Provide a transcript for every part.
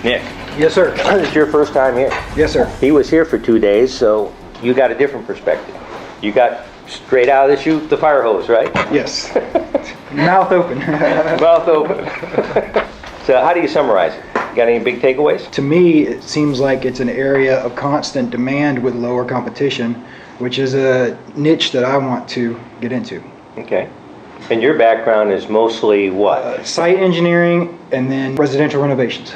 Nick. Yes, sir. It's your first time here. Yes, sir. He was here for 2 days, so you got a different perspective. You got straight out of the chute the fire hose, right? Yes. Mouth open. Mouth open. So how do you summarize it? Got any big takeaways? To me, it seems like it's an area of constant demand with lower competition, which is a niche that I want to get into. Okay. And your background is mostly what? Site engineering and then residential renovations.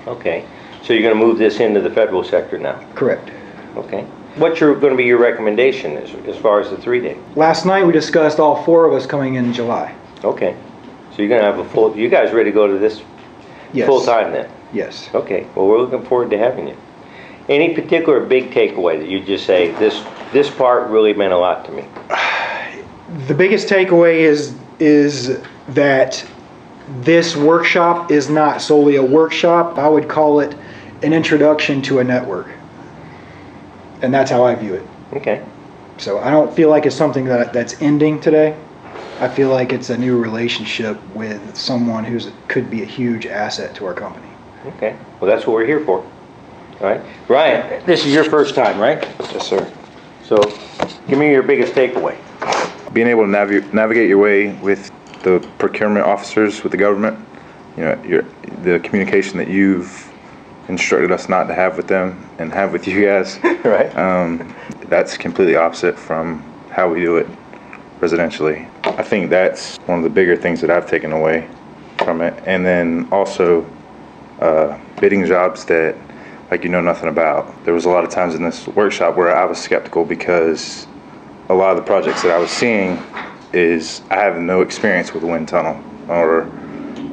Okay. So you're going to move this into the federal sector now? Correct. Okay. What's going to be your recommendation as far as the 3-day? Last night we discussed all 4 of us coming in July. Okay. So you're going to have you guys ready to go to this Yes. full time then? Yes. Okay. Well, we're looking forward to having you. Any particular big takeaway that you just say, this part really meant a lot to me? The biggest takeaway is that this workshop is not solely a workshop. I would call it an introduction to a network. And that's how I view it. Okay. So I don't feel like it's something that's ending today. I feel like it's a new relationship with someone who could be a huge asset to our company. Okay. Well, that's what we're here for. All right. Ryan, this is your first time, right? Yes, sir. So give me your biggest takeaway. Being able to navigate your way with the procurement officers with the government, you know, the communication that you've instructed us not to have with them and have with you guys, Right. That's completely opposite from how we do it residentially. I think that's one of the bigger things that I've taken away from it. And then also bidding jobs that like you know nothing about. There was a lot of times in this workshop where I was skeptical because a lot of the projects that I was seeing is I have no experience with a wind tunnel or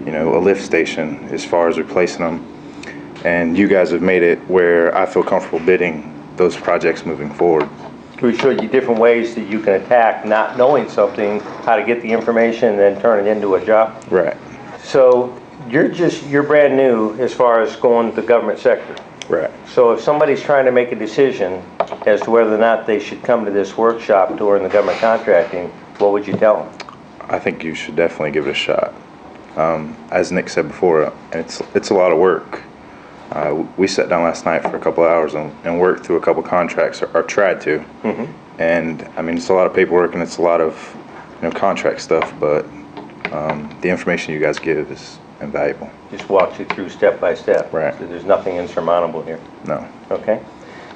a lift station as far as replacing them. And you guys have made it where I feel comfortable bidding those projects moving forward. We showed you different ways that you can attack not knowing something, how to get the information and then turn it into a job. Right. So you're brand new as far as going to the government sector. Right. So if somebody's trying to make a decision as to whether or not they should come to this workshop during the government contracting, what would you tell them? I think you should definitely give it a shot. As Nick said before, it's a lot of work. We sat down last night for a couple of hours and worked through a couple of contracts, or tried to. Mm-hmm. And I mean, it's a lot of paperwork and it's a lot of contract stuff, but the information you guys give is invaluable. Just walks you through step by step. Right. So there's nothing insurmountable here. No. Okay.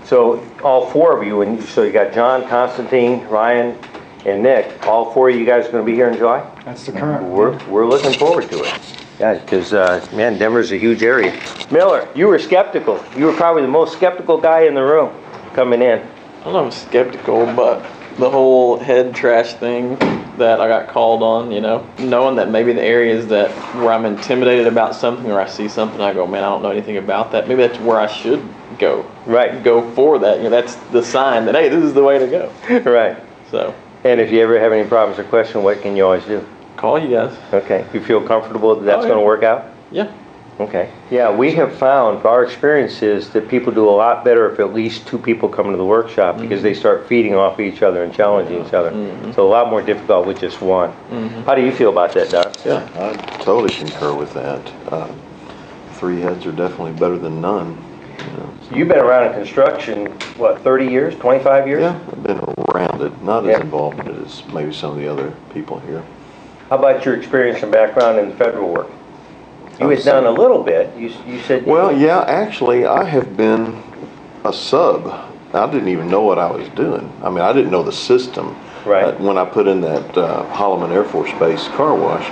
So all 4 of you, so you got John, Constantine, Ryan, and Nick. All 4 of you guys are going to be here in July? That's the current. We're looking forward to it. Yeah, because, man, Denver's a huge area. Miller, you were skeptical. You were probably the most skeptical guy in the room coming in. I don't know if I'm skeptical, but the whole head trash thing that I got called on, knowing that maybe the areas that where I'm intimidated about something or I see something, I go, man, I don't know anything about that. Maybe that's where I should go. Right. Go for that. That's the sign that, hey, this is the way to go. Right. So. And if you ever have any problems or questions, what can you always do? Call you guys. Okay. You feel comfortable that that's going to work out? Yeah. Okay. Yeah, we have found, our experience is that people do a lot better if at least 2 people come to the workshop because they start feeding off each other and challenging each other. So a lot more difficult with just one. How do you feel about that, Don? Yeah, I totally concur with that. 3 heads are definitely better than none. You've been around in construction, what, 30 years, 25 years? Yeah, I've been around it, not as involved in it as maybe some of the other people here. How about your experience and background in the federal work? You had done a little bit. You said... Well, yeah, actually, I have been a sub. I didn't even know what I was doing. I mean, I didn't know the system. Right. When I put in that Holloman Air Force Base car wash,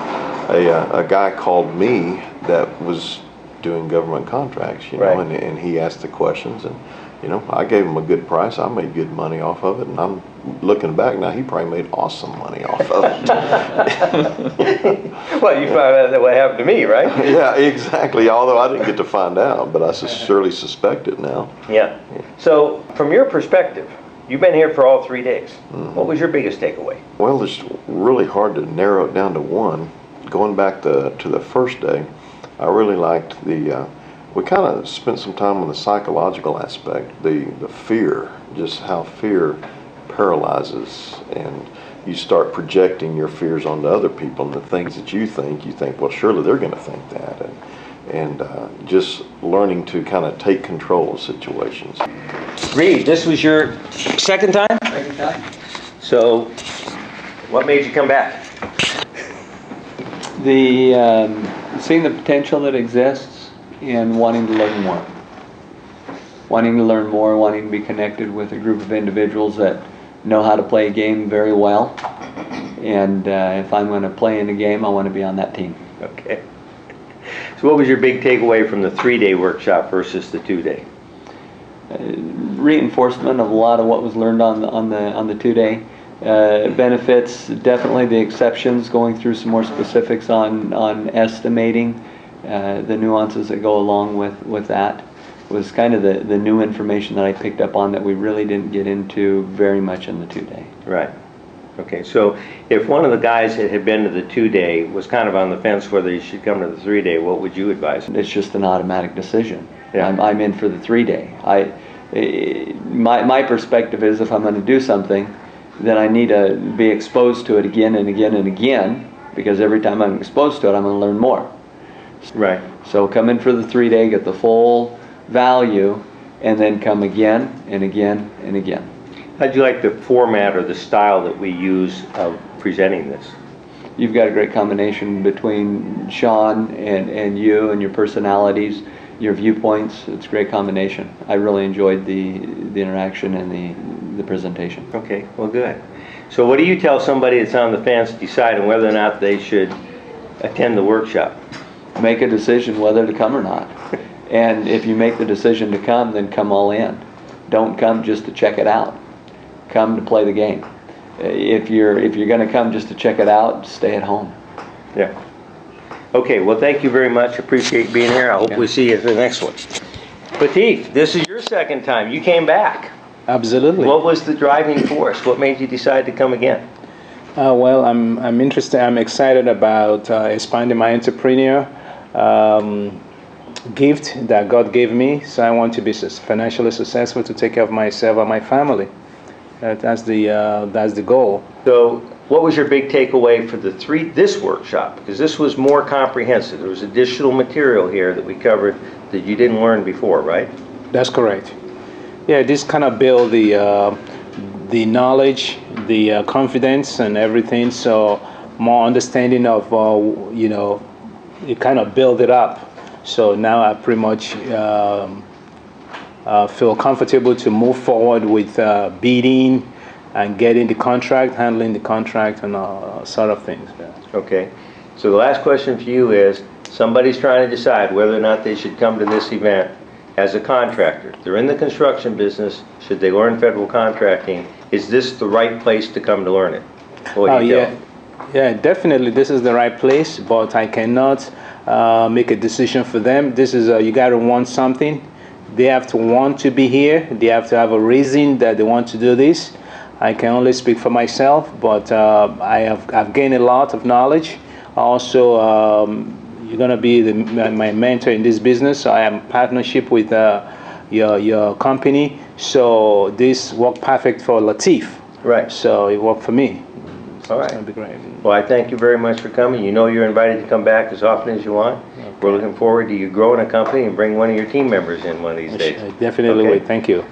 a guy called me that was doing government contracts, Right. and he asked the questions, and I gave him a good price. I made good money off of it, and I'm looking back now, he probably made awesome money off of it. Well, you found out that what happened to me, right? Yeah, exactly. Although I didn't get to find out, but I surely suspect it now. Yeah. So, from your perspective, you've been here for all 3 days. What was your biggest takeaway? Well, it's really hard to narrow it down to one. Going back to the first day, I really liked we kind of spent some time on the psychological aspect, the fear, just how fear paralyzes, and you start projecting your fears onto other people and the things that you think, well, surely they're going to think that. and just learning to kind of take control of situations. Reed, this was your second time? Second time. So, what made you come back? The seeing the potential that exists and wanting to learn more. Wanting to learn more, wanting to be connected with a group of individuals that know how to play a game very well. And if I'm going to play in a game, I want to be on that team. Okay. So what was your big takeaway from the 3-day workshop versus the 2-day? Reinforcement of a lot of what was learned on the 2-day. Benefits, definitely the exceptions, going through some more specifics on estimating the nuances that go along with that was kind of the new information that I picked up on that we really didn't get into very much in the 2-day. Right. Okay, so if one of the guys that had been to the 2-day was kind of on the fence whether he should come to the 3-day, what would you advise him? It's just an automatic decision. Yeah. I'm in for the 3-day. My perspective is if I'm going to do something, then I need to be exposed to it again and again and again, because every time I'm exposed to it, I'm going to learn more. Right. So come in for the 3-day, get the full value, and then come again and again and again. How'd you like the format or the style that we use of presenting this? You've got a great combination between Sean and you and your personalities, your viewpoints. It's a great combination. I really enjoyed the interaction and the presentation. Okay, well, good. So what do you tell somebody that's on the fence deciding whether or not they should attend the workshop? Make a decision whether to come or not. And if you make the decision to come, then come all in. Don't come just to check it out. Come to play the game. If you're going to come just to check it out, stay at home. Yeah. Okay, well, thank you very much. Appreciate being here. I hope we see you at the next one. Lateef, this is your second time. You came back. Absolutely. What was the driving force? What made you decide to come again? Well, I'm interested. I'm excited about expanding my entrepreneur gift that God gave me. So I want to be financially successful to take care of myself and my family. That's the goal. So, what was your big takeaway for this workshop? Because this was more comprehensive. There was additional material here that we covered that you didn't learn before, right? That's correct. Yeah, this kind of build the knowledge, the confidence, and everything. So more understanding of it kind of build it up. So now I pretty much feel comfortable to move forward with bidding and getting the contract, handling the contract, and sort of things. Yeah. Okay. So the last question for you is, somebody's trying to decide whether or not they should come to this event as a contractor. They're in the construction business. Should they learn federal contracting? Is this the right place to come to learn it? What do you tell them? Yeah, definitely this is the right place, but I cannot make a decision for them. This is you got to want something. They have to want to be here. They have to have a reason that they want to do this. I can only speak for myself, but I've gained a lot of knowledge. Also, you're gonna be my mentor in this business. So I am in partnership with your company. So this worked perfect for Lateef. Right. So it worked for me. All right. It's gonna be great. Well, I thank you very much for coming. You know you're invited to come back as often as you want. Okay. We're looking forward to you growing a company and bring one of your team members in one of these days. I definitely will. Thank you.